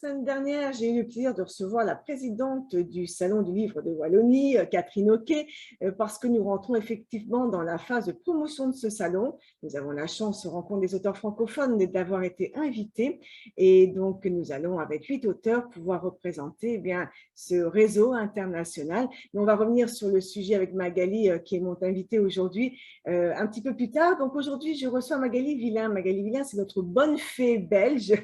semaine dernière, j'ai eu le plaisir de recevoir la présidente du Salon du Livre de Wallonie, Catherine Hoquet, parce que nous rentrons effectivement dans la phase de promotion de ce salon. Nous avons la chance, au Rencontre des auteurs francophones, d'avoir été invités. Et donc, nous allons, avec 8 auteurs, pouvoir représenter ce réseau international. Mais on va revenir sur le sujet avec Magali, qui est mon invitée aujourd'hui, un petit peu plus tard. Donc, aujourd'hui, je reçois Magali Villain. Magali Villain, c'est notre bonne fée belge,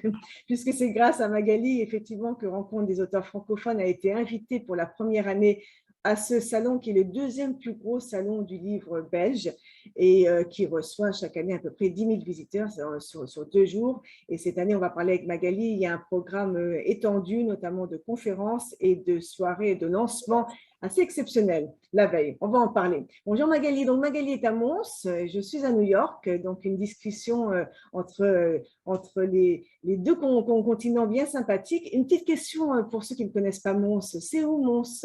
puisque c'est grâce à Magali, effectivement, que Rencontre des auteurs francophones a été invitée pour la première année à ce salon qui est le deuxième plus gros salon du livre belge et qui reçoit chaque année à peu près 10 000 visiteurs sur 2 jours. Et cette année, on va parler avec Magali. Il y a un programme étendu, notamment de conférences et de soirées de lancement assez exceptionnel la veille. On va en parler. Bonjour Magali. Donc Magali est à Mons, je suis à New York, donc une discussion entre les deux continents bien sympathiques. Une petite question pour ceux qui ne connaissent pas Mons. C'est où Mons?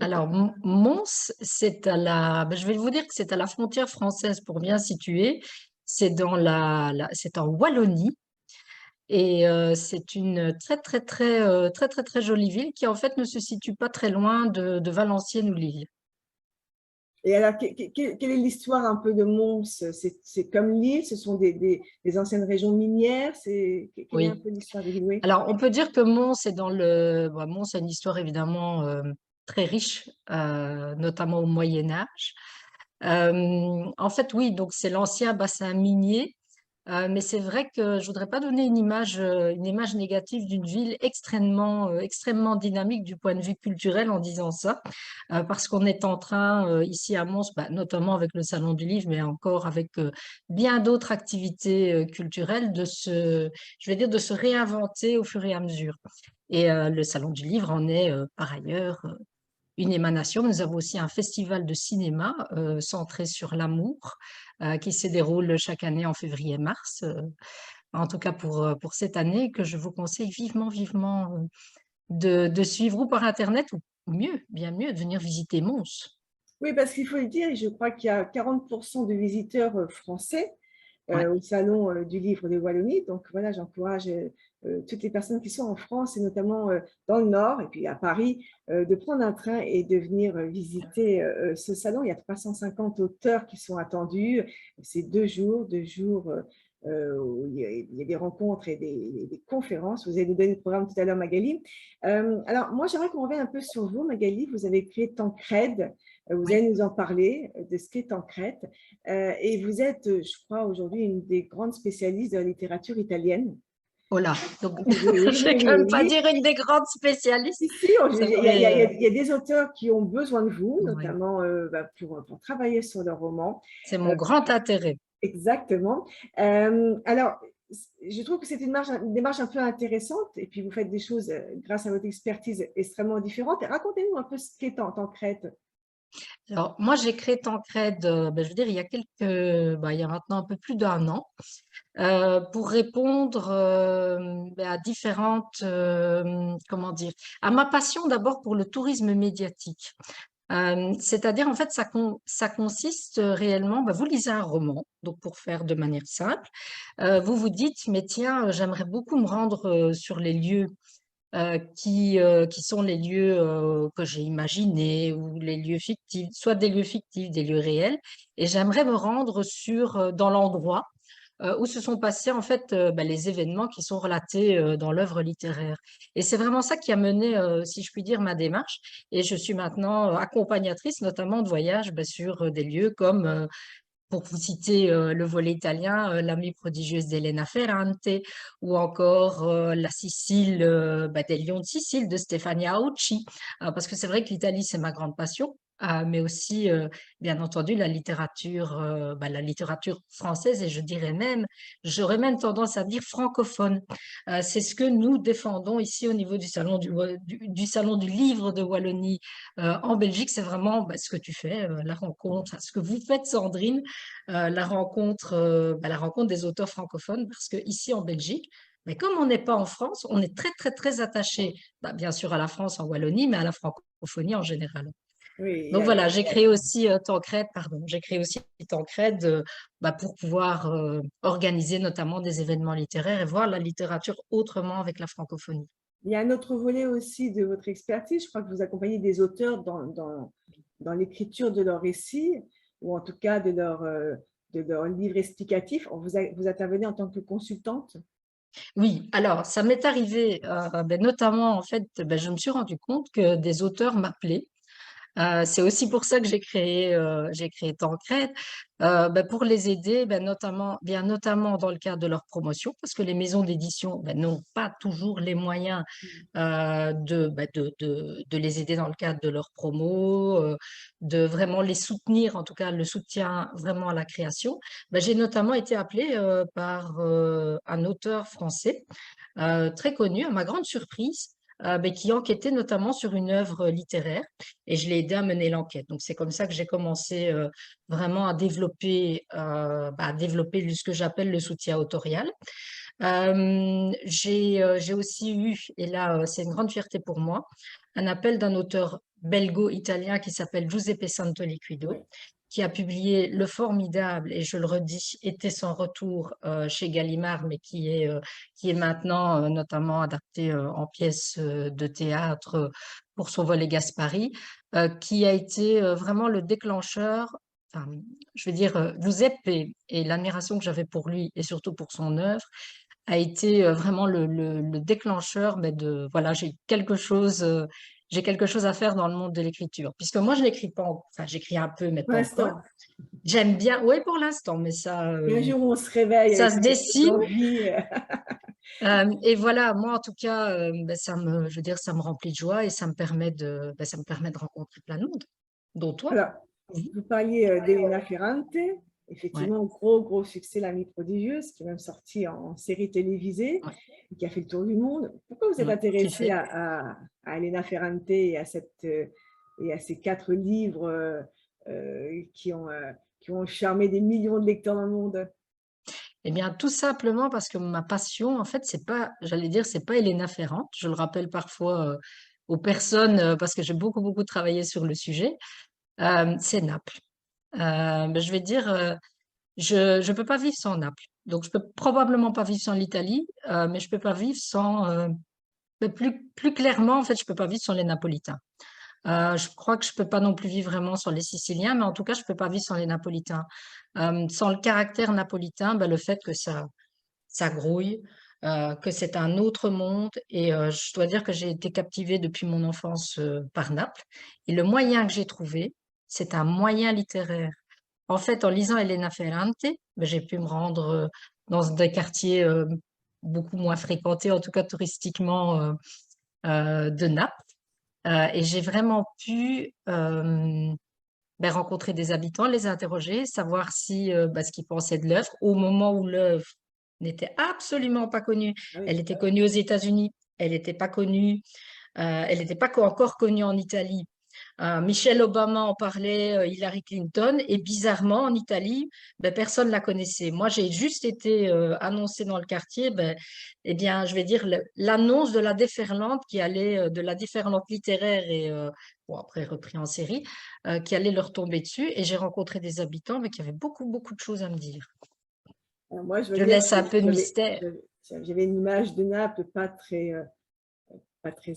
Alors, Mons, c'est je vais vous dire que c'est à la frontière française pour bien situer. C'est c'est en Wallonie et c'est une très jolie ville qui en fait ne se situe pas très loin de Valenciennes ou Lille. Et alors, quelle est l'histoire un peu de Mons? C'est comme Lille, ce sont des anciennes régions minières. Quelle est un Oui. peu l'histoire de l'île? Oui. Alors, on peut dire que Mons est Mons a une histoire évidemment très riche, notamment au Moyen Âge. En fait, oui, donc c'est l'ancien bassin minier, mais c'est vrai que je voudrais pas donner une image négative d'une ville extrêmement dynamique du point de vue culturel en disant ça, parce qu'on est en train ici à Mons, notamment avec le Salon du Livre, mais encore avec bien d'autres activités culturelles, je vais dire, de se réinventer au fur et à mesure. Et le Salon du Livre en est par ailleurs une émanation. Nous avons aussi un festival de cinéma centré sur l'amour qui se déroule chaque année en février-mars, en tout cas pour cette année, que je vous conseille vivement de suivre ou par Internet ou mieux, bien mieux, de venir visiter Mons. Oui, parce qu'il faut le dire, je crois qu'il y a 40% de visiteurs français Ouais. au Salon du Livre de Wallonie. Donc voilà, j'encourage toutes les personnes qui sont en France et notamment dans le Nord et puis à Paris de prendre un train et de venir visiter ce salon. Il y a 350 auteurs qui sont attendus. C'est 2 jours où il y a des rencontres et des conférences. Vous avez nous donné le programme tout à l'heure, Magali. Alors, moi, j'aimerais qu'on revienne un peu sur vous, Magali. Vous avez créé Tancred. Vous Oui. allez nous en parler de ce qu'est Tancred. Et vous êtes, je crois, aujourd'hui une des grandes spécialistes de la littérature italienne. Oh là, donc Oui, oui, je oui, vais quand oui, même pas oui. dire une des grandes spécialistes. Ici, Ça ferait, il y a des auteurs qui ont besoin de vous, ouais. notamment pour travailler sur leurs romans. C'est Euh, mon grand intérêt. Exactement. Alors, je trouve que c'est une démarche un peu intéressante et puis vous faites des choses grâce à votre expertise extrêmement différentes. Racontez-nous un peu ce qu'est Tancred. Alors, moi, j'ai créé Tancred, je veux dire, il y a maintenant un peu plus d'un an, pour répondre à comment dire, à ma passion d'abord pour le tourisme médiatique. C'est-à-dire, en fait, ça consiste réellement, vous lisez un roman, donc pour faire de manière simple, vous vous dites, mais tiens, j'aimerais beaucoup me rendre sur les lieux qui sont les lieux que j'ai imaginés ou les lieux fictifs, soit des lieux fictifs, des lieux réels, et j'aimerais me rendre dans l'endroit où se sont passés en fait les événements qui sont relatés dans l'œuvre littéraire. Et c'est vraiment ça qui a mené, si je puis dire, ma démarche. Et je suis maintenant accompagnatrice, notamment de voyages sur des lieux comme pour vous citer le volet italien, l'Amie prodigieuse d'Elena Ferrante, ou encore la Sicile, des Lions de Sicile de Stefania Aucci, parce que c'est vrai que l'Italie, c'est ma grande passion, mais aussi, bien entendu, la littérature française, et j'aurais même tendance à dire francophone. C'est ce que nous défendons ici au niveau du Salon du Livre de Wallonie en Belgique. C'est vraiment ce que tu fais, la rencontre, ce que vous faites, Sandrine, la rencontre des auteurs francophones, parce que ici en Belgique, mais comme on n'est pas en France, on est très attaché, bien sûr à la France en Wallonie, mais à la francophonie en général. Oui, Donc voilà, j'ai créé aussi Tancred pour pouvoir organiser notamment des événements littéraires et voir la littérature autrement avec la francophonie. Il y a un autre volet aussi de votre expertise. Je crois que vous accompagnez des auteurs dans l'écriture de leurs récits, ou en tout cas de leur livre explicatif. Vous intervenez en tant que consultante? Oui, alors ça m'est arrivé, notamment en fait, je me suis rendu compte que des auteurs m'appelaient. C'est aussi pour ça que j'ai créé Tancred, pour les aider, notamment dans le cadre de leur promotion, parce que les maisons d'édition, n'ont pas toujours les moyens, de les aider dans le cadre de leur promo, de vraiment les soutenir, en tout cas le soutien vraiment à la création. J'ai notamment été appelée, par, un auteur français, très connu, à ma grande surprise, qui enquêtait notamment sur une œuvre littéraire et je l'ai aidé à mener l'enquête. Donc c'est comme ça que j'ai commencé, vraiment à développer ce que j'appelle le soutien autorial. J'ai aussi eu, et là, c'est une grande fierté pour moi, un appel d'un auteur belgo-italien qui s'appelle Giuseppe Santoliquido, Oui. qui a publié le formidable, et je le redis, Été sans retour chez Gallimard, mais qui est maintenant notamment adapté en pièce de théâtre pour son volet Gaspari, qui a été vraiment le déclencheur. Enfin, je veux dire, Giuseppe et l'admiration que j'avais pour lui et surtout pour son œuvre a été vraiment le déclencheur, voilà, j'ai quelque chose à faire dans le monde de l'écriture. Puisque moi, je n'écris pas, enfin, j'écris un peu, mais Pour pas encore. l'instant, J'aime bien, oui, pour l'instant, mais un jour où on se réveille ça avec se cette dessine. envie. Et voilà, moi, en tout cas, je veux dire, ça me remplit de joie et ça me permet de rencontrer plein de monde, dont toi. Alors, Mhm. vous parliez d'Elena Ferrante, Ouais, effectivement, gros succès, L'Amie prodigieuse, qui est même sorti en série télévisée, ouais, et qui a fait le tour du monde. Pourquoi vous êtes tout à intéressé fait. à Elena Ferrante et à ces 4 livres qui ont charmé des millions de lecteurs dans le monde? Eh bien, tout simplement parce que ma passion, en fait, c'est pas, j'allais dire, c'est pas Elena Ferrante. Je le rappelle parfois aux personnes parce que j'ai beaucoup travaillé sur le sujet. C'est Naples. Je vais dire, je peux pas vivre sans Naples. Donc, je peux probablement pas vivre sans l'Italie, mais je peux pas vivre sans, mais plus clairement, en fait, je peux pas vivre sans les Napolitains. Je crois que je peux pas non plus vivre vraiment sans les Siciliens, mais en tout cas, je peux pas vivre sans les Napolitains. Sans le caractère napolitain, le fait que ça grouille, que c'est un autre monde et je dois dire que j'ai été captivée depuis mon enfance, par Naples et le moyen que j'ai trouvé, c'est un moyen littéraire. En fait, en lisant Elena Ferrante, j'ai pu me rendre, dans des quartiers, beaucoup moins fréquentés, en tout cas touristiquement, de Naples, et j'ai vraiment pu, rencontrer des habitants, les interroger, savoir si, ce qu'ils pensaient de l'œuvre au moment où l'œuvre n'était absolument pas connue. Ah oui. Elle était connue aux États-Unis, elle n'était pas connue, elle n'était pas encore connue en Italie. Michelle Obama en parlait, Hillary Clinton, et bizarrement en Italie, personne ne la connaissait. Moi, j'ai juste été annoncée dans le quartier, eh bien, je vais dire l'annonce de la déferlante qui allait, de la déferlante littéraire et bon après repris en série, qui allait leur tomber dessus. Et j'ai rencontré des habitants, mais qui avaient beaucoup de choses à me dire. Alors moi, je veux Je dire laisse que un peu de mystère. j'avais une image de Naples pas très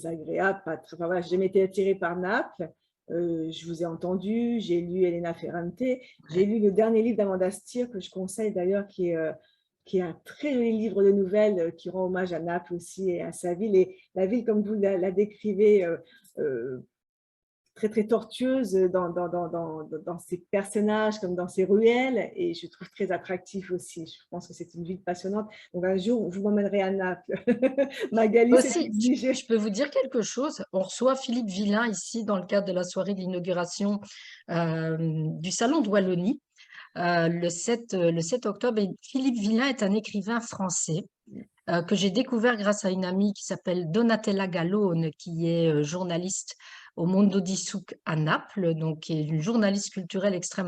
agréable, pas très, enfin, voilà, j'ai jamais été attirée par Naples. Je vous ai entendu, j'ai lu Elena Ferrante, j'ai Ouais. lu le dernier livre d'Amanda Steer que je conseille d'ailleurs, qui est un très joli livre de nouvelles qui rend hommage à Naples aussi et à sa ville. Et la ville, comme vous la décrivez, euh, très tortueuse dans ses personnages comme dans ses ruelles, et je trouve très attractif aussi. Je pense que c'est une ville passionnante. Donc un jour, vous m'emmènerez à Naples. Magali, c'est Aussi, je exigé. peux vous dire quelque chose. On reçoit Philippe Villain ici dans le cadre de la soirée de l'inauguration du Salon de Wallonie le 7 octobre. Et Philippe Villain est un écrivain français que j'ai découvert grâce à une amie qui s'appelle Donatella Gallone, qui est journaliste au Mondo di Suc à Naples, donc qui est une journaliste culturelle je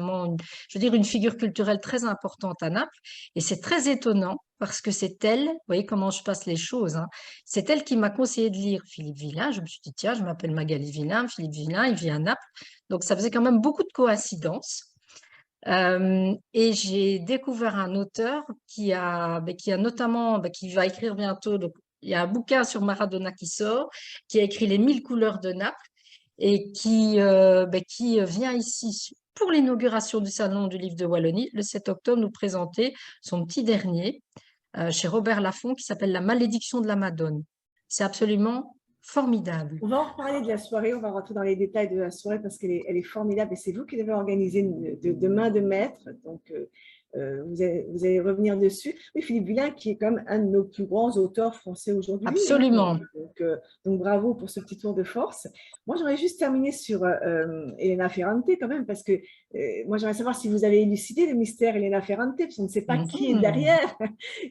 veux dire, une figure culturelle très importante à Naples. Et c'est très étonnant parce que c'est elle, vous voyez comment je passe les choses, hein, c'est elle qui m'a conseillé de lire Philippe Villain. Je me suis dit, tiens, je m'appelle Magali Villain, Philippe Villain, il vit à Naples. Donc ça faisait quand même beaucoup de coïncidences. Et j'ai découvert un auteur qui a notamment, qui va écrire bientôt, donc il y a un bouquin sur Maradona qui sort, qui a écrit Les 1000 couleurs de Naples et qui vient ici pour l'inauguration du Salon du Livre de Wallonie, le 7 octobre, nous présenter son petit dernier chez Robert Laffont qui s'appelle La malédiction de la Madone. C'est absolument formidable. On va en reparler de la soirée, on va rentrer dans les détails de la soirée parce qu'elle est formidable et c'est vous qui devez organiser de main de maître. Donc, vous allez revenir dessus. Oui, Philippe Villain, qui est quand même un de nos plus grands auteurs français aujourd'hui. Hein. Absolument. Donc, bravo pour ce petit tour de force. Moi, j'aurais juste terminé sur Elena Ferrante quand même, parce que moi, j'aimerais savoir si vous avez élucidé le mystère Elena Ferrante, parce qu'on ne sait pas qui est derrière,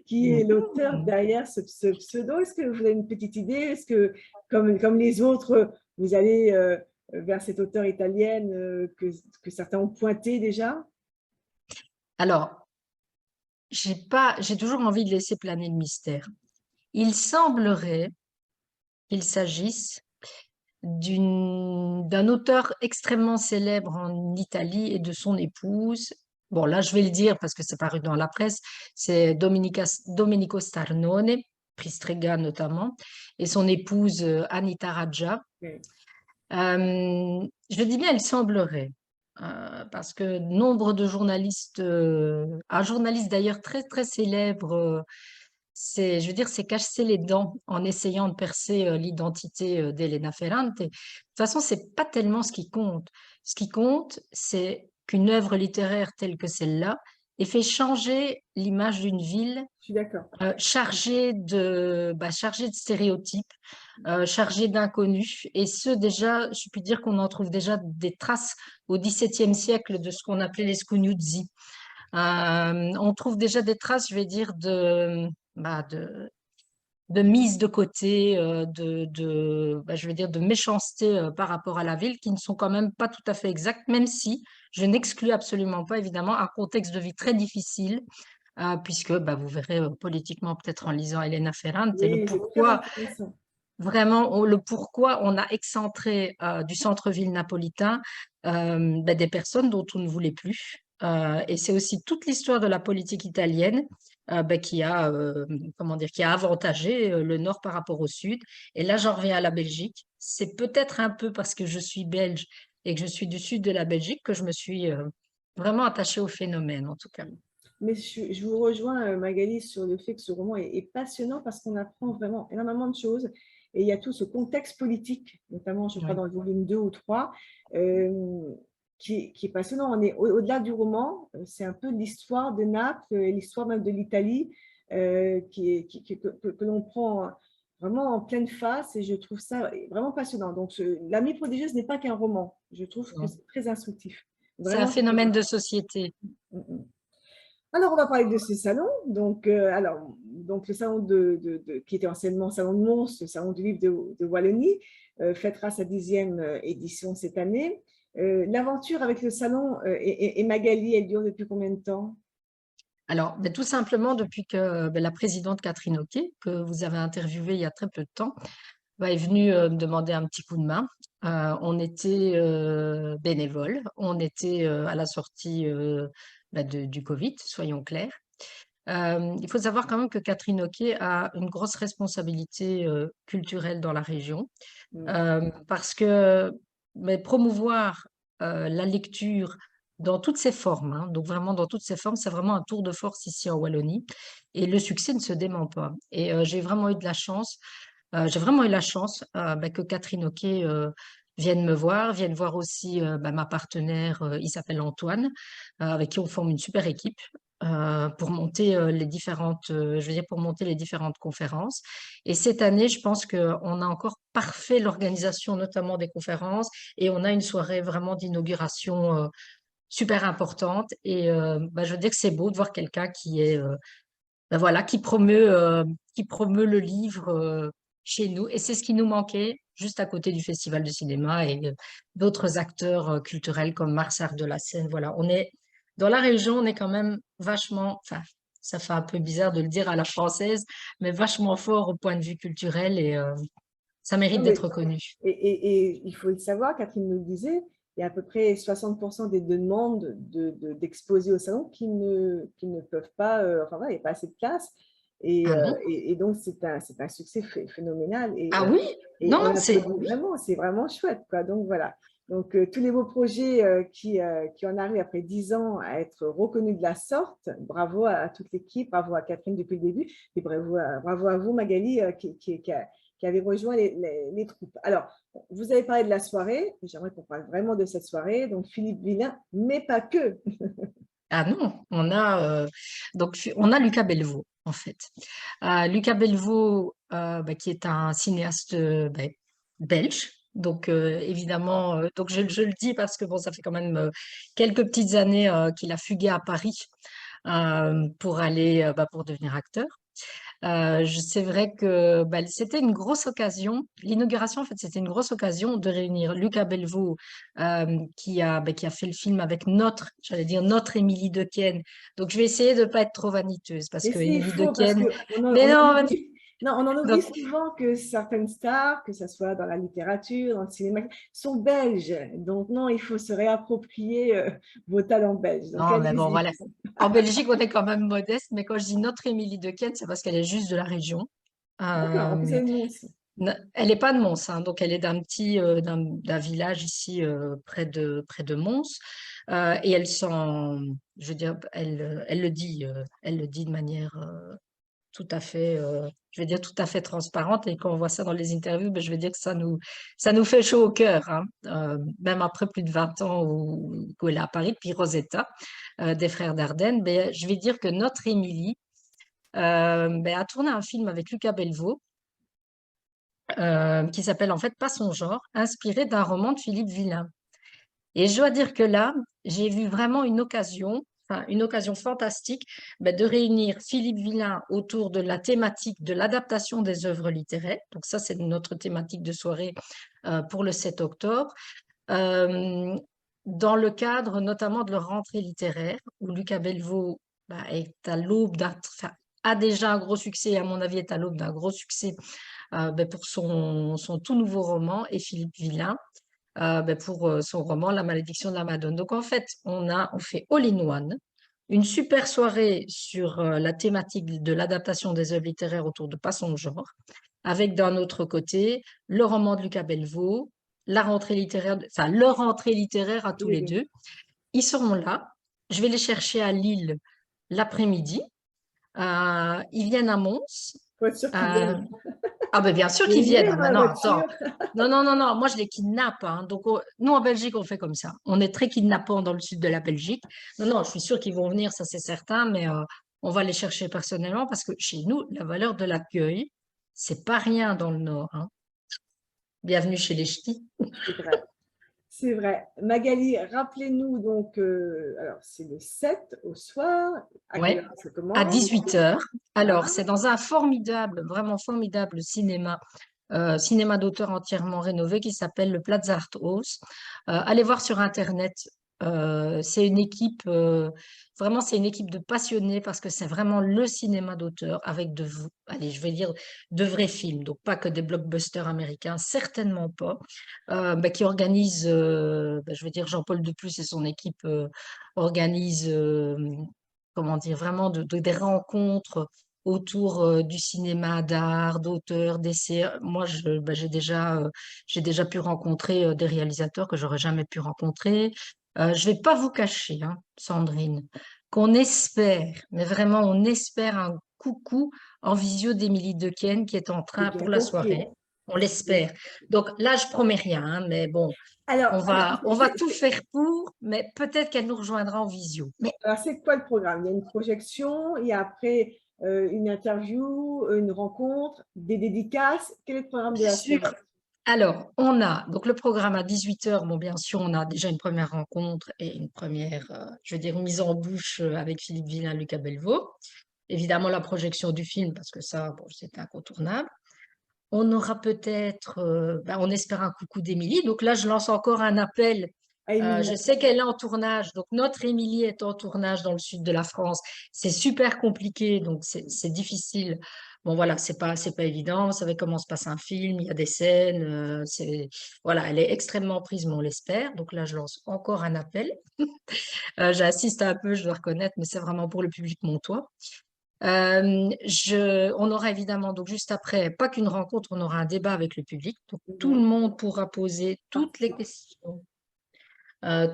qui est l'auteur derrière ce pseudo. Est-ce que vous avez une petite idée? Est-ce que, comme les autres, vous allez vers cette auteure italienne que certains ont pointé déjà? Alors, j'ai toujours envie de laisser planer le mystère. Il semblerait qu'il s'agisse d'un auteur extrêmement célèbre en Italie et de son épouse. Bon, là, je vais le dire parce que c'est paru dans la presse, c'est Domenico Starnone, prix Strega notamment, et son épouse Anita Raggia. Oui. Je dis bien, il semblerait, parce que nombre de journalistes, un journaliste d'ailleurs très très célèbre, je veux dire, s'est cassé les dents en essayant de percer l'identité d'Elena Ferrante. De toute façon, c'est pas tellement ce qui compte. Ce qui compte, c'est qu'une œuvre littéraire telle que celle-là ait fait changer l'image d'une ville Je suis d'accord. chargée de stéréotypes, chargée d'inconnus. Et ce, déjà, je puis dire qu'on en trouve déjà des traces au XVIIe siècle de ce qu'on appelait les scugnuzzi. On trouve déjà des traces, je vais dire, de mise de côté, je vais dire, de méchanceté par rapport à la ville, qui ne sont quand même pas tout à fait exactes, même si je n'exclus absolument pas, évidemment, un contexte de vie très difficile, puisque vous verrez politiquement, peut-être en lisant Elena Ferrante, et le Oui, c'est très pourquoi, intéressant. vraiment, le pourquoi on a excentré du centre-ville napolitain des personnes dont on ne voulait plus. Et c'est aussi toute l'histoire de la politique italienne comment dire, qui a avantagé le nord par rapport au sud. Et là, j'en reviens à la Belgique. C'est peut-être un peu parce que je suis belge et que je suis du sud de la Belgique que je me suis vraiment attachée au phénomène, en tout cas. Mais je vous rejoins, Magali, sur le fait que ce roman est passionnant parce qu'on apprend vraiment énormément de choses. Et il y a tout ce contexte politique, notamment, je crois, Oui. dans le volume 2 ou 3, euh, qui est passionnant. On est au-delà du roman, c'est un peu l'histoire de Naples, l'histoire même de l'Italie, que l'on prend vraiment en pleine face. Et je trouve ça vraiment passionnant. Donc, L'Amie prodigieuse n'est pas qu'un roman. Je trouve que c'est très instructif. C'est un Vraiment. phénomène de société. Mm, mm. Alors, on va parler de ce salon. Donc le salon qui était anciennement Salon de Mons, le salon du livre de Wallonie, fêtera sa 10e édition cette année. L'aventure avec le salon et Magali, elle dure depuis combien de temps? Alors, tout simplement depuis que la présidente Catherine Oquet, que vous avez interviewée il y a très peu de temps, est venue me demander un petit coup de main. On était bénévoles, on était à la sortie du Covid, soyons clairs. Il faut savoir quand même que Catherine Oquet a une grosse responsabilité culturelle dans la région, Mm. parce que promouvoir la lecture dans toutes ses formes, hein, donc vraiment dans toutes ses formes, c'est vraiment un tour de force ici en Wallonie, et le succès ne se dément pas. Et j'ai vraiment eu la chance que Catherine Oquet vienne voir aussi ma partenaire, il s'appelle Antoine, avec qui on forme une super équipe pour monter je veux dire, pour monter les différentes conférences. Et cette année, je pense qu'on a encore parfait l'organisation, notamment des conférences, et on a une soirée vraiment d'inauguration super importante. Et je veux dire que c'est beau de voir quelqu'un qui est voilà, qui promeut le livre chez nous. Et c'est ce qui nous manquait juste à côté du Festival de cinéma et d'autres acteurs culturels comme Marsart de la Seine. Voilà, on est dans la région, on est quand même vachement, enfin, ça fait un peu bizarre de le dire à la française, mais vachement fort au point de vue culturel et ça mérite Non, mais d'être reconnu. et il faut le savoir, Catherine nous le disait, il y a à peu près 60% des demandes d'exposer au salon qui ne peuvent pas, enfin, voilà, il n'y a pas assez de place. Et, Ah non? et donc, c'est un succès phénoménal. Ah oui? Et Non, on non, c'est applaudit oui. vraiment, c'est vraiment chouette, quoi. Donc, voilà. Donc, tous les beaux projets qui en arrivent après 10 ans à être reconnus de la sorte, bravo à toute l'équipe, bravo à Catherine depuis le début, et bravo à vous, Magali, qui avez rejoint les troupes. Alors, vous avez parlé de la soirée, j'aimerais qu'on parle vraiment de cette soirée, donc Philippe Villain, mais pas que. Ah non, on a Lucas Belvaux, en fait. Lucas Belvaux, qui est un cinéaste belge. Donc, évidemment, donc je le dis parce que bon, ça fait quand même quelques petites années qu'il a fugué à Paris pour aller, pour devenir acteur. C'est vrai que c'était une grosse occasion. L'inauguration, en fait, c'était une grosse occasion de réunir Lucas Belvaux, qui a fait le film avec j'allais dire notre Émilie Dequesne. Donc, je vais essayer de ne pas être trop vaniteuse parce Mais que c'est Émilie faux parce Dequesne, qu'on mais on en non, oublie. Non, on en oublie donc, souvent que certaines stars, que ce soit dans la littérature, dans le cinéma, sont belges. Donc, non, il faut se réapproprier vos talents belges. Donc, non, mais bon, allez-y. voilà. En Belgique, on est quand même modeste, mais quand je dis notre Émilie Dequesne, c'est parce qu'elle est juste de la région. D'accord, en plus, Euh, elle nous aussi. Elle n'est pas de Mons, hein, donc elle est d'un village ici près de Mons. Et je veux dire, elle le dit de manière tout à fait, je vais dire tout à fait transparente. Et quand on voit ça dans les interviews, je vais dire que ça nous fait chaud au cœur, hein. Même après plus de 20 ans où elle est à Paris, puis Rosetta, des Frères Dardenne, je vais dire que notre Émilie a tourné un film avec Lucas Belvaux qui s'appelle en fait Pas son genre, inspiré d'un roman de Philippe Villain. Et je dois dire que là, j'ai vu vraiment une occasion fantastique de réunir Philippe Villain autour de la thématique de l'adaptation des œuvres littéraires. Donc ça, c'est notre thématique de soirée pour le 7 octobre. Euh, Dans le cadre notamment de leur rentrée littéraire, où Lucas Belvaux est à l'aube a déjà un gros succès, à mon avis, est à l'aube d'un gros succès pour son tout nouveau roman, et Philippe Villain pour son roman La malédiction de la Madone. Donc en fait, on fait all-in-one, une super soirée sur la thématique de l'adaptation des œuvres littéraires autour de Pas son genre, avec d'un autre côté le roman de Lucas Belvaux, leur rentrée littéraire à tous Oui, les oui. deux. Ils seront là. Je vais les chercher à Lille l'après-midi. Ils viennent à Mons. Faut être sûr qu'ils Euh, viennent. ah ben bien sûr qu'ils viennent. Venir Ah dans ben la non, attends. voiture. Non, non, non, non, moi je les kidnappe, hein. Donc nous en Belgique, on fait comme ça. On est très kidnappants dans le sud de la Belgique. Non, non, je suis sûre qu'ils vont venir, ça c'est certain, mais on va les chercher personnellement parce que chez nous, la valeur de l'accueil, c'est pas rien dans le Nord, hein. Bienvenue chez les Ch'tis. C'est vrai. C'est vrai. Magali, rappelez-nous donc, alors c'est le 7 au soir, à quelle Ouais, heure ça à commence? 18 heures. Ah, Alors, c'est dans un formidable, vraiment formidable cinéma d'auteur entièrement rénové qui s'appelle le Plaza Art House. Allez voir sur Internet. C'est une équipe, vraiment, c'est une équipe de passionnés parce que c'est vraiment le cinéma d'auteur avec allez, je vais dire de vrais films. Donc, pas que des blockbusters américains, certainement pas. Qui organise, je veux dire, Jean-Paul Deplus et son équipe organisent, comment dire, vraiment des rencontres autour du cinéma, d'art, d'auteurs, d'essais. Moi, j'ai déjà pu rencontrer des réalisateurs que j'aurais jamais pu rencontrer. Je vais pas vous cacher, hein, Sandrine, qu'on espère, mais vraiment, on espère un coucou en visio d'Émilie Dequesne qui est en j'ai train bien pour la compris. soirée. On l'espère. Donc là, je promets rien, hein, mais bon, Alors, on va tout faire pour, mais peut-être qu'elle nous rejoindra en visio. Mais c'est quoi le programme? Il y a une projection, il y a après une interview, une rencontre, des dédicaces. Quel est le programme de la sûr. soirée? Alors, on a donc le programme à 18 heures. Bon, bien sûr, on a déjà une première rencontre et une première, je veux dire, mise en bouche avec Philippe Villain, Lucas Belvaux. Évidemment, la projection du film, parce que ça, bon, c'est incontournable. On aura peut-être, on espère un coucou d'Émilie. Donc là, je lance encore un appel. À Émilie. Je sais qu'elle est en tournage. Donc notre Émilie est en tournage dans le sud de la France. C'est super compliqué, donc c'est difficile. Bon voilà, c'est pas évident. Vous savez comment se passe un film. Il y a des scènes. Voilà, elle est extrêmement prise, mais on l'espère. Donc là, je lance encore un appel. J'assiste un peu, je dois reconnaître, mais c'est vraiment pour le public montois. On aura évidemment, donc juste après, pas qu'une rencontre, on aura un débat avec le public. Donc tout le Mhm. monde pourra poser toutes les questions,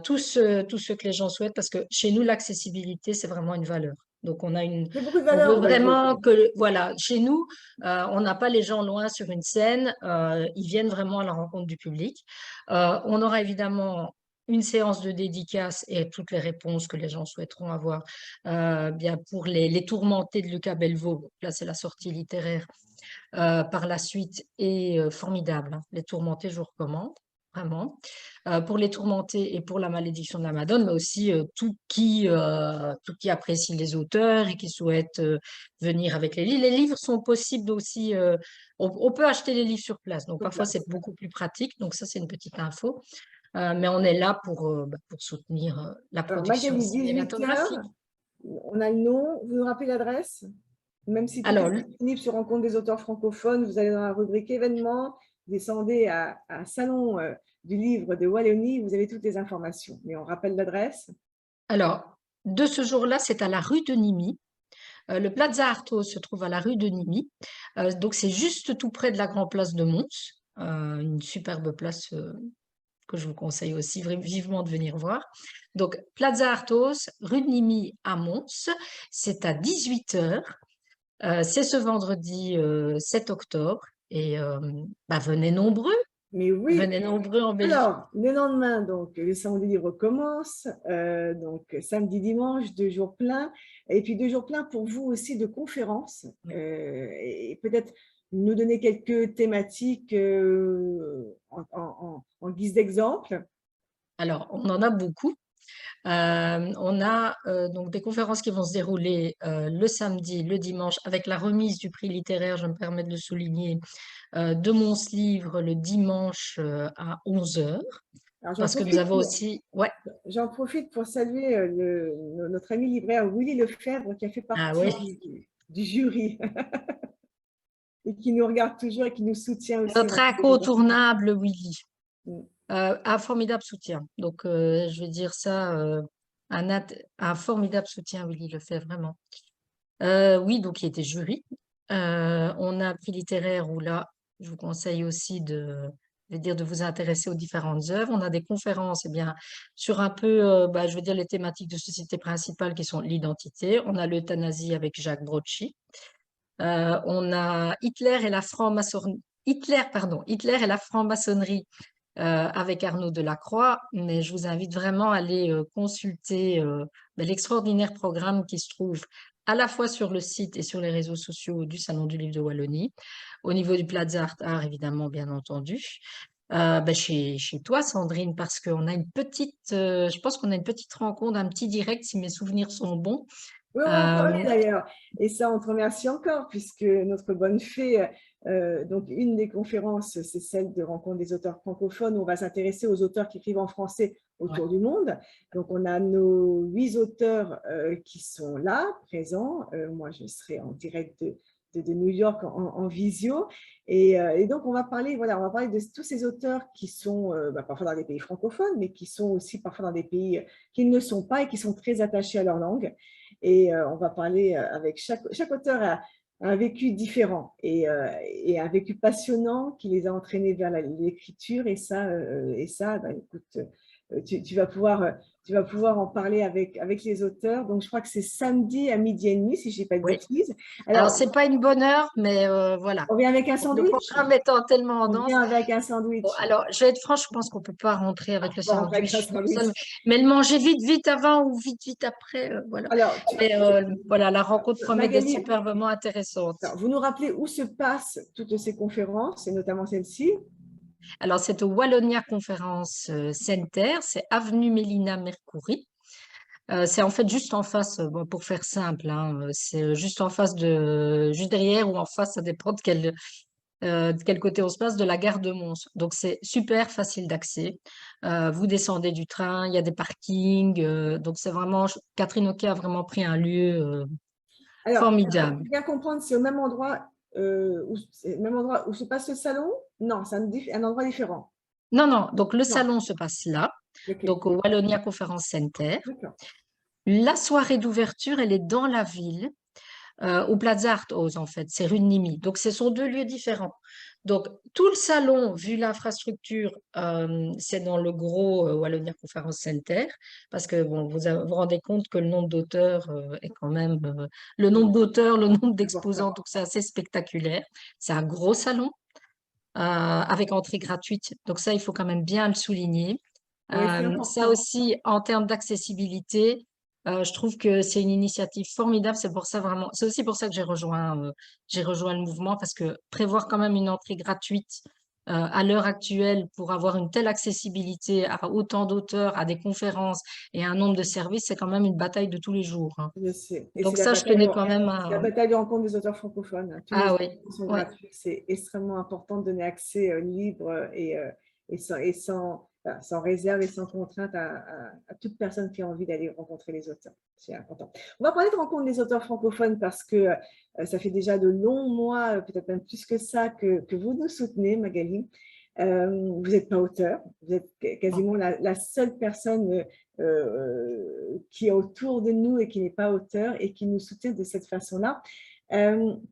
tout ce que les gens souhaitent, parce que chez nous, l'accessibilité, c'est vraiment une valeur. Donc C'est beaucoup de on veut valeur, ouais, je vraiment que, voilà, chez nous, on n'a pas les gens loin sur une scène, ils viennent vraiment à la rencontre du public. On aura évidemment une séance de dédicace et toutes les réponses que les gens souhaiteront avoir, bien pour les tourmentés de Lucas Bellevaux. Là, c'est la sortie littéraire par la suite est formidable, hein. Les tourmentés, je vous recommande, vraiment. Pour les tourmentés et pour la malédiction de la Madone, mais aussi tout qui apprécie les auteurs et qui souhaite venir avec les livres. Les livres sont possibles aussi, on peut acheter les livres sur place, donc sur parfois c'est place. beaucoup plus pratique, donc ça c'est une petite info. Mais on est là pour soutenir la Alors, production Magali, 18 cinématographique. heures, on a le nom, vous nous rappelez l'adresse? Même si tout est Alors, disponible sur Rencontre des auteurs francophones, vous allez dans la rubrique événements, vous descendez à Salon du livre de Wallonie, vous avez toutes les informations. Mais on rappelle l'adresse. alors, de ce jour-là, c'est à la rue de Nîmes. Le Plaza Arthos se trouve à la rue de Nîmes. Donc, c'est juste tout près de la Grand Place de Mons, une superbe place que je vous conseille aussi vivement de venir voir. Donc, Plaza Arthos, rue de Nîmes à Mons, c'est à 18 heures. C'est ce vendredi 7 octobre. Et Mais oui, venez nombreux en Belgique. alors, le lendemain, donc, le salon du livre commence, donc samedi, dimanche, 2 jours pleins, et puis 2 jours pleins pour vous aussi de conférences, et peut-être nous donner quelques thématiques en guise d'exemple. Alors, on en a beaucoup. On a donc des conférences qui vont se dérouler le samedi, le dimanche, avec la remise du prix littéraire, je me permets de le souligner, de Mons Livre le dimanche à 11 heures. Alors, Parce que nous avons aussi, ouais, j'en profite pour saluer notre ami libraire Willy Lefebvre qui a fait ah partie ouais, du jury et qui nous regarde toujours et qui nous soutient aussi notre dans tous les événements. incontournable Willy, Mm. un formidable soutien. Donc, je vais dire ça, un formidable soutien, Willy le fait vraiment. Oui, donc il était jury. On a un prix littéraire où là, je vous conseille aussi de vous intéresser aux différentes œuvres. On a des conférences, eh bien, sur un peu, je veux dire, les thématiques de société principales qui sont l'identité. On a l'euthanasie avec Jacques Brocci. On a Hitler et la franc-maçonnerie avec Arnaud Delacroix, mais je vous invite vraiment à aller consulter l'extraordinaire programme qui se trouve à la fois sur le site et sur les réseaux sociaux du Salon du Livre de Wallonie, au niveau du Plaza Art, évidemment, bien entendu. Chez toi, Sandrine, parce qu'on a je pense qu'on a une petite rencontre, un petit direct, si mes souvenirs sont bons. Oui, on va en parler d'ailleurs. Et ça, on te remercie encore, puisque notre bonne fée, donc une des conférences, c'est celle de rencontre des auteurs francophones, où on va s'intéresser aux auteurs qui écrivent en français Ouais. autour du monde. Donc, on a nos 8 auteurs qui sont là, présents. Moi, je serai en direct de New York en visio. Et donc, on va parler de tous ces auteurs qui sont parfois dans des pays francophones, mais qui sont aussi parfois dans des pays qui ne le sont pas et qui sont très attachés à leur langue. Et on va parler avec chaque auteur a un vécu différent et un vécu passionnant qui les a entraînés vers l'écriture. Et ça, écoute, tu vas pouvoir en parler avec les auteurs. Donc, je crois que c'est samedi à 12h30, si je ne dis pas de Oui. bêtises. Alors, Alors, c'est pas une bonne heure, mais voilà. on vient avec un Le sandwich. programme étant tellement en On danse. vient avec un Bon, sandwich. alors, je vais être franche, je pense qu'on peut pas rentrer avec le On va rentrer avec un sandwich. sandwich. Mais le manger vite, vite avant ou vite, vite après, voilà. Alors, Mais voilà, la rencontre promet d'être Magali, superbement intéressante. alors, vous nous rappelez où se passent toutes ces conférences, et notamment celle-ci? Alors, c'est au Wallonia Conference Center, c'est avenue Mélina Mercouri. C'est en fait juste en face, pour faire simple, hein, c'est juste en face juste derrière ou en face, ça dépend de quel côté on se passe, de la gare de Mons. Donc, c'est super facile d'accès. Vous descendez du train, il y a des parkings. Donc, c'est vraiment, Catherine Hockey a vraiment pris un lieu Alors, formidable. pour bien comprendre, c'est au même endroit, où se passe le salon? Non, c'est un endroit différent. Non, non, donc le Non, salon se passe là, ok, donc au Wallonia Conference Center. d'accord. La soirée d'ouverture, elle est dans la ville. au Plaza Arthaus, en fait, c'est rue de Nimy. Donc, ce sont deux lieux différents. Donc, tout le salon, vu l'infrastructure, c'est dans le gros Wallonia Conference Center, parce que bon, vous rendez compte que le nombre d'auteurs est quand même, le nombre d'auteurs, le nombre Important. d'exposants, donc c'est assez spectaculaire. C'est un gros salon avec entrée gratuite. Donc ça, il faut quand même bien le souligner. Oui, c'est Ça important. aussi, en termes d'accessibilité, je trouve que c'est une initiative formidable. C'est pour ça vraiment, c'est aussi pour ça que j'ai rejoint le mouvement parce que prévoir quand même une entrée gratuite à l'heure actuelle pour avoir une telle accessibilité à autant d'auteurs, à des conférences et à un nombre de services, c'est quand même une bataille de tous les jours, hein. Je sais. Et Donc ça, je tenais quand même c'est la à... bataille de rencontre des auteurs francophones, hein. Tous nos Ah oui, livres sont ouais. gratuits. C'est extrêmement important de donner accès libre et sans réserve et sans contrainte à toute personne qui a envie d'aller rencontrer les auteurs. C'est important. On va parler de rencontre des auteurs francophones parce que ça fait déjà de longs mois, peut-être même plus que ça, que vous nous soutenez, Magali. Vous n'êtes pas auteur, vous êtes quasiment la seule personne qui est autour de nous et qui n'est pas auteur et qui nous soutient de cette façon-là.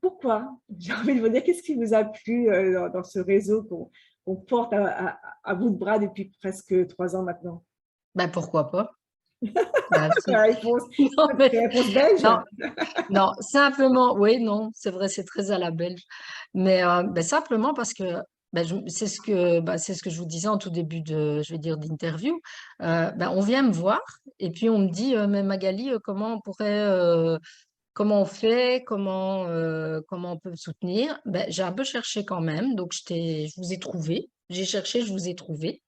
Pourquoi? J'ai envie de vous dire, qu'est-ce qui vous a plu dans ce réseau qu'on porte à bout de bras depuis presque 3 ans maintenant? Ben pourquoi pas? Ben, si. La réponse, Non, mais, réponse belge? non, non, simplement, oui, non, c'est vrai, c'est très à la belge. Mais ben, simplement parce que ben, c'est ce que je vous disais en tout début je vais dire, d'interview. Ben, on vient me voir et puis on me dit, mais Magali, comment on fait, comment on peut me soutenir? Ben, j'ai un peu cherché quand même, donc je vous ai trouvé. J'ai cherché, je vous ai trouvé.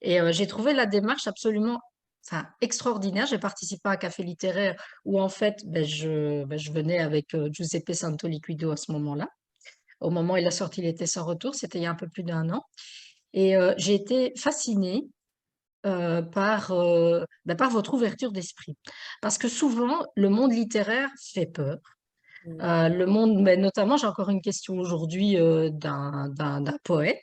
Et j'ai trouvé la démarche absolument enfin, extraordinaire. J'ai participé à un café littéraire où en fait, je venais avec Giuseppe Santoliquido à ce moment-là. Au moment où il a sorti L'été sans retour, c'était il y a un peu plus d'un an. Et j'ai été fascinée par votre ouverture d'esprit. Parce que souvent, le monde littéraire fait peur. Le monde, mais notamment, j'ai encore une question aujourd'hui d'un poète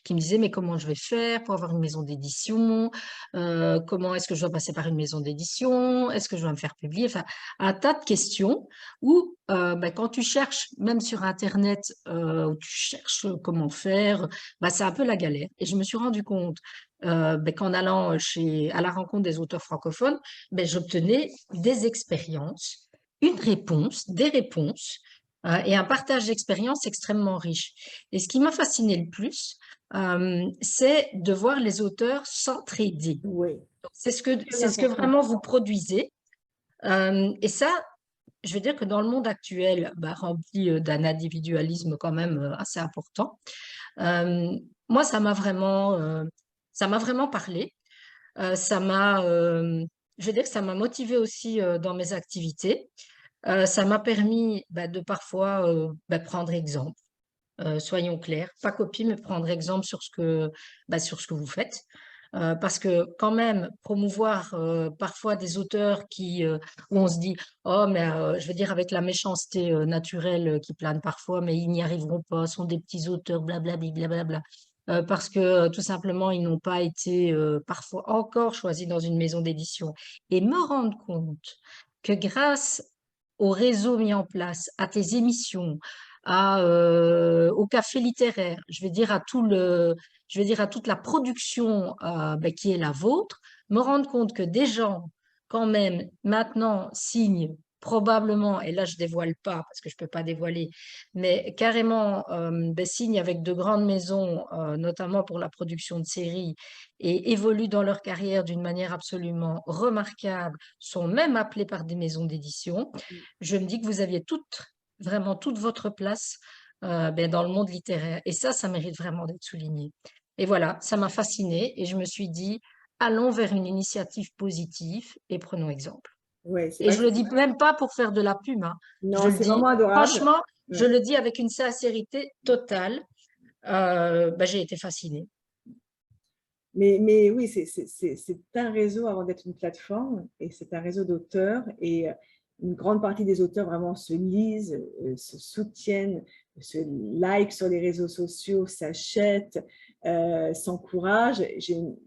qui me disait, mais comment je vais faire pour avoir une maison d'édition? Comment est-ce que je dois passer par une maison d'édition? Est-ce que je dois me faire publier? Enfin, un tas de questions où, quand tu cherches, même sur Internet, où tu cherches comment faire, c'est un peu la galère. Et je me suis rendu compte qu'en allant à la rencontre des auteurs francophones, j'obtenais des expériences, une réponse, des réponses et un partage d'expériences extrêmement riche. Et ce qui m'a fasciné le plus, c'est de voir les auteurs s'entraider. Oui, très C'est ce que important. vraiment vous produisez. Et ça, je veux dire que dans le monde actuel, rempli d'un individualisme quand même assez important, moi, ça m'a vraiment parlé. Je veux dire que ça m'a motivé aussi dans mes activités. Ça m'a permis de parfois prendre exemple. Soyons clairs, pas copie, mais prendre exemple sur ce que vous faites. Parce que quand même, promouvoir parfois des auteurs où on se dit, oh, mais je veux dire, avec la méchanceté naturelle qui plane parfois, mais ils n'y arriveront pas, sont des petits auteurs, blablabla, blablabla. Parce que tout simplement, ils n'ont pas été parfois encore choisis dans une maison d'édition. Et me rendre compte que grâce au réseau mis en place, à tes émissions, au café littéraire, je vais dire à toute la production qui est la vôtre, me rendre compte que des gens, quand même, maintenant signent probablement, et là je dévoile pas parce que je peux pas dévoiler, mais carrément signent avec de grandes maisons, notamment pour la production de séries, et évoluent dans leur carrière d'une manière absolument remarquable, sont même appelés par des maisons d'édition. Je me dis que vous aviez vraiment toute votre place dans le monde littéraire. Et ça mérite vraiment d'être souligné. Et voilà, ça m'a fascinée et je me suis dit, allons vers une initiative positive et prenons exemple. Oui, c'est Et vrai je que le dis même pas pour faire de la pub, hein. Je non, le c'est dis vraiment adorable. franchement, je Ouais. le dis avec une sincérité totale. J'ai été fascinée. Mais oui, c'est un réseau avant d'être une plateforme et c'est un réseau d'auteurs et une grande partie des auteurs vraiment se lisent, se soutiennent, se like sur les réseaux sociaux, s'achètent, s'encouragent.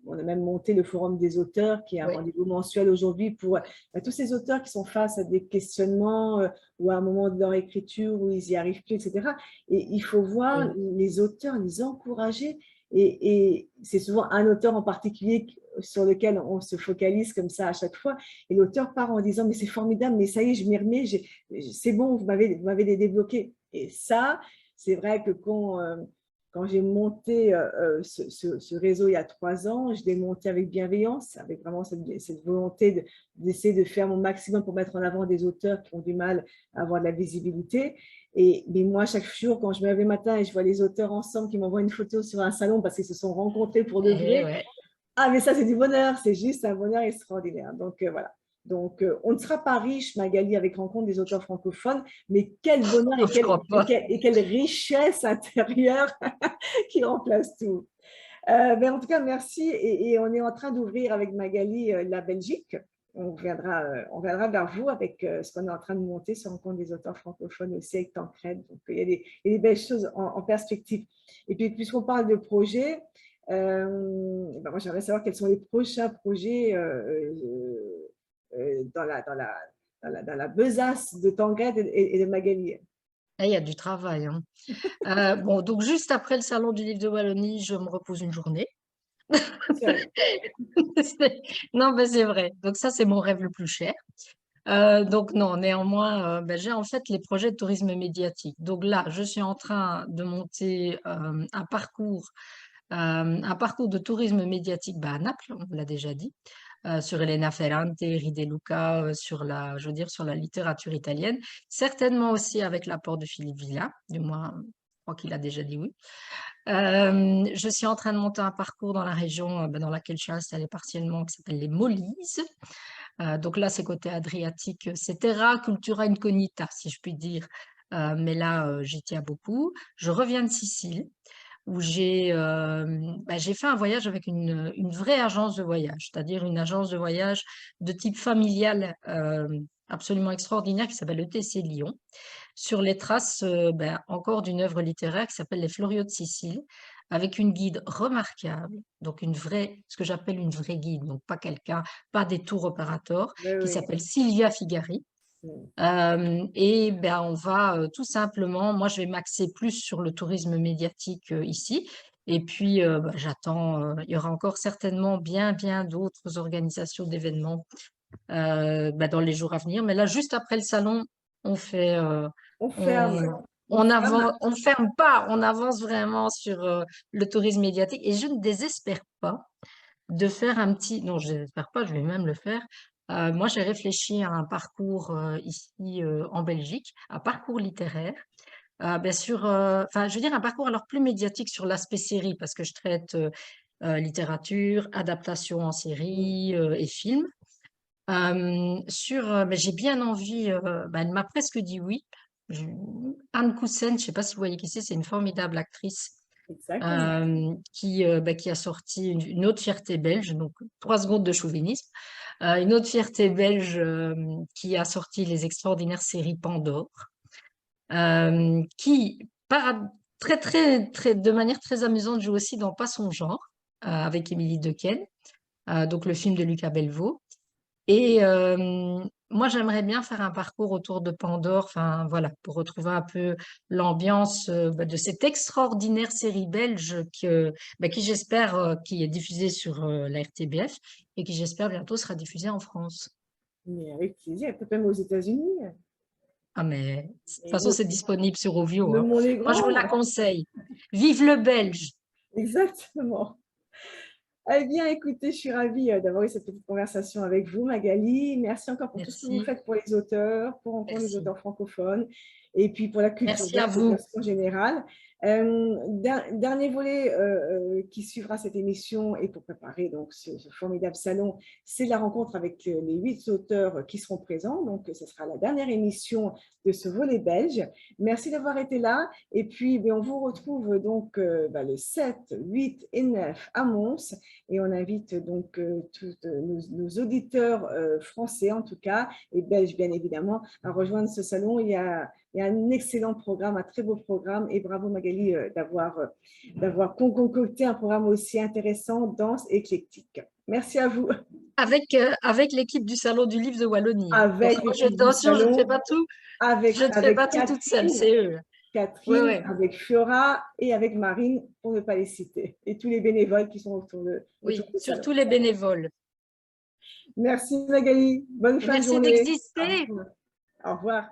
On a même monté le Forum des auteurs, qui est un Oui, rendez-vous mensuel aujourd'hui pour tous ces auteurs qui sont face à des questionnements ou à un moment de leur écriture où ils n'y arrivent plus, etc. Et il faut voir oui. les auteurs, les encourager. Et c'est souvent un auteur en particulier sur lequel on se focalise comme ça à chaque fois. Et l'auteur part en disant, mais c'est formidable, mais ça y est, je m'y remets, c'est bon, vous m'avez débloqué. Et ça, c'est vrai que quand j'ai monté ce réseau il y a 3 ans, je l'ai monté avec bienveillance, avec vraiment cette volonté d'essayer de faire mon maximum pour mettre en avant des auteurs qui ont du mal à avoir de la visibilité. Mais moi, chaque jour, quand je me lève le matin et je vois les auteurs ensemble qui m'envoient une photo sur un salon parce qu'ils se sont rencontrés pour de Eh vrai, ouais. ah, mais ça, c'est du bonheur, c'est juste un bonheur extraordinaire. Donc, voilà. Donc, on ne sera pas riche, Magali, avec rencontre des auteurs francophones, mais quel bonheur Je crois pas. et quelle richesse intérieure qui remplace tout. Mais en tout cas, merci. Et on est en train d'ouvrir avec Magali la Belgique. On viendra vers vous avec ce qu'on est en train de monter sur rencontre des auteurs francophones aussi avec Tancred. Donc, il y a des belles choses en perspective. Et puis, puisqu'on parle de projets, moi, j'aimerais savoir quels sont les prochains projets dans la besace de Tancred et de Magali. Il y a du travail, hein. Bon, donc juste après le Salon du livre de Wallonie, je me repose une journée. Non, mais c'est vrai. Donc ça, c'est mon rêve le plus cher. Donc non, néanmoins, j'ai en fait les projets de tourisme médiatique. Donc là, je suis en train de monter un parcours de tourisme médiatique à Naples, on l'a déjà dit, sur Elena Ferrante, Ride Luca, je veux dire, sur la littérature italienne, certainement aussi avec l'apport de Philippe Villa, du moins, je crois qu'il a déjà dit oui. Je suis en train de monter un parcours dans la région dans laquelle je suis installée partiellement, qui s'appelle les Molise. Donc là, c'est côté Adriatique, c'est Terra Cultura Incognita, si je puis dire. Mais là, j'y tiens beaucoup. Je reviens de Sicile, où j'ai fait un voyage avec une vraie agence de voyage, c'est-à-dire une agence de voyage de type familial absolument extraordinaire qui s'appelle ETC Lyon, sur les traces encore d'une œuvre littéraire qui s'appelle Les Floriaux de Sicile, avec une guide remarquable, donc ce que j'appelle une vraie guide, donc pas quelqu'un, pas des tours opérateurs, Oui, qui oui. s'appelle Sylvia Figari. Oui. On va tout simplement, moi je vais m'axer plus sur le tourisme médiatique ici. Et puis j'attends, il y aura encore certainement bien d'autres organisations d'événements dans les jours à venir. Mais là, juste après le salon, on fait, On ferme. on, On on ferme. avance, on ferme pas, on avance vraiment sur le tourisme médiatique. Et je ne désespère pas de faire un petit, non, je désespère pas, je vais même le faire. Moi, j'ai réfléchi à un parcours ici en Belgique, un parcours littéraire. Bien sûr, enfin, je veux dire un parcours alors plus médiatique sur l'aspect série, parce que je traite littérature, adaptation en série et film. J'ai bien envie, elle m'a presque dit oui. Je- Anne Coussen, je sais pas si vous voyez qui c'est une formidable actrice Exactement. qui a sorti une autre fierté belge, donc 3 secondes de chauvinisme, une autre fierté belge qui a sorti les extraordinaires séries Pandore, qui de manière très amusante joue aussi dans Pas son genre, avec Émilie Dequesne, donc le film de Lucas Belvaux. Et moi, j'aimerais bien faire un parcours autour de Pandore, enfin voilà, pour retrouver un peu l'ambiance de cette extraordinaire série belge qui j'espère, qui est diffusée sur la RTBF et qui j'espère bientôt sera diffusée en France. Mais avec plaisir, peut-être même aux États-Unis. Ah mais de toute Et façon, c'est disponible sur Ovio, le hein. monde est Moi, je vous la grand. conseille. Vive le Belge! Exactement. Eh bien, écoutez, je suis ravie d'avoir eu cette petite conversation avec vous, Magali. Merci encore pour tout ce que vous Merci, faites pour les auteurs, pour rencontrer les merci. auteurs francophones et puis pour la culture Merci à belge de vous. façon générale. Dernier volet qui suivra cette émission et pour préparer donc ce formidable salon, c'est la rencontre avec les 8 auteurs qui seront présents. Donc, ce sera la dernière émission de ce volet belge. Merci d'avoir été là. Et puis, on vous retrouve donc le 7, 8 et 9 à Mons. Et on invite donc tous nos auditeurs français, en tout cas, et belges, bien évidemment, à rejoindre ce salon. Il y a et un excellent programme, un très beau programme. Et bravo Magali d'avoir concocté un programme aussi intéressant, dense et éclectique. Merci à vous. Avec l'équipe du Salon du Livre de Wallonie. Hein. Avec Moi, l'équipe du attention, je ne fais salon, pas tout. Je ne fais avec pas tout toute seule, Catherine, c'est eux. Ouais, ouais. avec Fiora et avec Marine, pour ne pas les citer, et tous les bénévoles qui sont autour Oui, du salon. surtout les bénévoles. Merci Magali, bonne fin de Merci journée. d'exister. Au revoir.